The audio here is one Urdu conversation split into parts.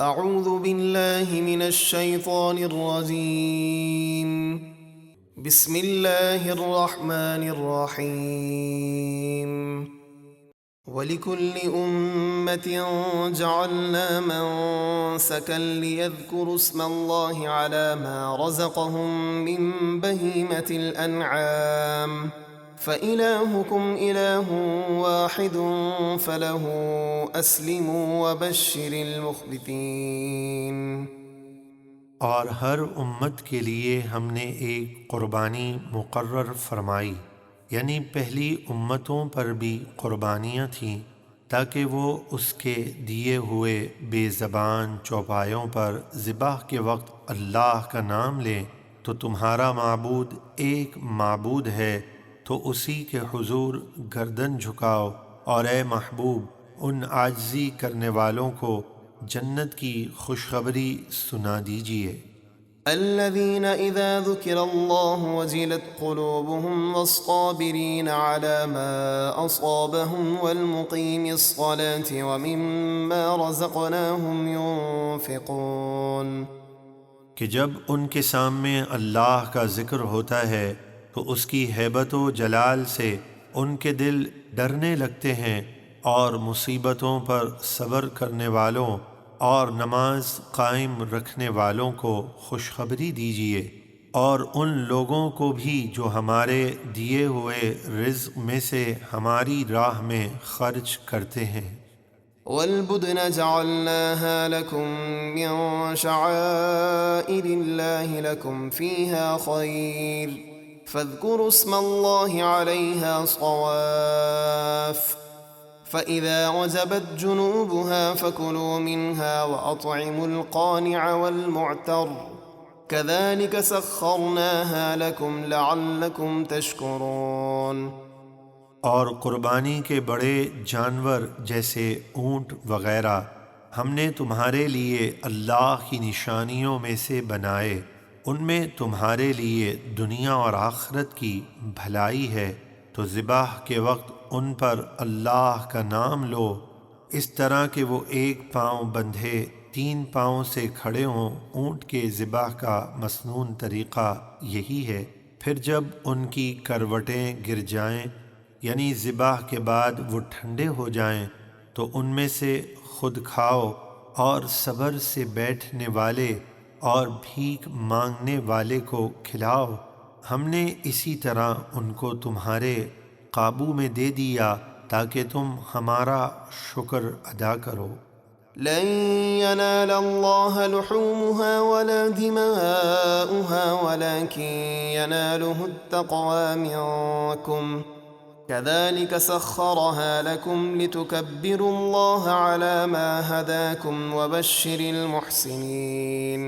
اعوذ باللہ من الشیطان الرجیم بسم اللہ الرحمن الرحیم وَلِكُلِّ أُمَّةٍ جَعَلْنَا مَنسَكًا لِيَذْكُرُوا اسْمَ اللَّهِ عَلَى مَا رَزَقَهُم مِّن بَهِيمَةِ الْأَنْعَامِ فَإِلَٰهُكُمْ إِلَٰهٌ وَاحِدٌ فَلَهُ أَسْلِمُوا وَبَشِّرِ الْمُخْبِتِينَ۔ اور ہر امت کے لیے ہم نے ایک قربانی مقرر فرمائی، یعنی پہلی امتوں پر بھی قربانیاں تھیں تاکہ وہ اس کے دیے ہوئے بے زبان چوپایوں پر ذبح کے وقت اللہ کا نام لیں۔ تو تمہارا معبود ایک معبود ہے، تو اسی کے حضور گردن جھکاؤ، اور اے محبوب ان عاجزی کرنے والوں کو جنت کی خوشخبری سنا دیجیے۔ الذين إذا ذكر الله وجلت قلوبهم والصابرين على ما أصابهم والمقيم الصلاة ومما رزقناهم ينفقون۔ کہ جب ان کے سامنے اللہ کا ذکر ہوتا ہے تو اس کی ہیبت و جلال سے ان کے دل ڈرنے لگتے ہیں، اور مصیبتوں پر صبر کرنے والوں اور نماز قائم رکھنے والوں کو خوشخبری دیجیے، اور ان لوگوں کو بھی جو ہمارے دیے ہوئے رزق میں سے ہماری راہ میں خرچ کرتے ہیں۔ والبدن جعلناها لكم من شعائر الله لكم فيها خير فاذكروا اسم الله عليها صواف فإذا وجبت جنوبها فكلوا منها وأطعموا القانع والمعتر كذلك سخرناها لكم لعلكم تشكرون۔ اور قربانی کے بڑے جانور جیسے اونٹ وغیرہ ہم نے تمہارے لیے اللہ کی نشانیوں میں سے بنائے، ان میں تمہارے لیے دنیا اور آخرت کی بھلائی ہے، تو ذبح کے وقت ان پر اللہ کا نام لو، اس طرح کہ وہ ایک پاؤں بندھے 3 پاؤں سے کھڑے ہوں۔ اونٹ کے ذبح کا مسنون طریقہ یہی ہے۔ پھر جب ان کی کروٹیں گر جائیں، یعنی ذبح کے بعد وہ ٹھنڈے ہو جائیں، تو ان میں سے خود کھاؤ، اور صبر سے بیٹھنے والے اور بھیک مانگنے والے کو کھلاؤ۔ ہم نے اسی طرح ان کو تمہارے قابو میں دے دیا تاکہ تم ہمارا شکر ادا کرو۔ لن ينال الله لحومها ولا دماؤها ولكن يناله التقوى منكم كذلك سخرها لكم لتكبروا الله على ما هداكم وبشر المحسنين۔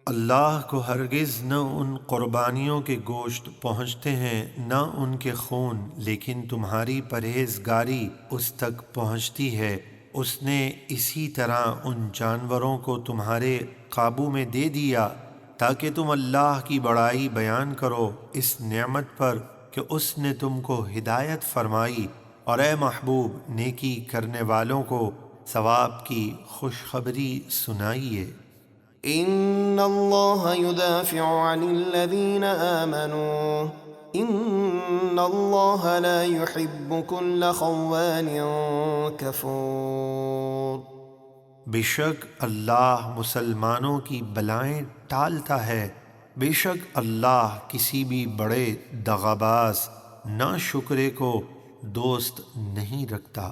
اللہ کو ہرگز نہ ان قربانیوں کے گوشت پہنچتے ہیں نہ ان کے خون، لیکن تمہاری پرہیزگاری اس تک پہنچتی ہے۔ اس نے اسی طرح ان جانوروں کو تمہارے قابو میں دے دیا تاکہ تم اللہ کی بڑائی بیان کرو اس نعمت پر کہ اس نے تم کو ہدایت فرمائی، اور اے محبوب نیکی کرنے والوں کو ثواب کی خوشخبری سنائیے۔ ان اللہ يدافع عن الذین آمنوا ان اللہ لا يحب كل خوان کفور۔ بے شک اللہ مسلمانوں کی بلائیں ٹالتا ہے، بے شک اللہ کسی بھی بڑے دغاباز ناشکرے کو دوست نہیں رکھتا۔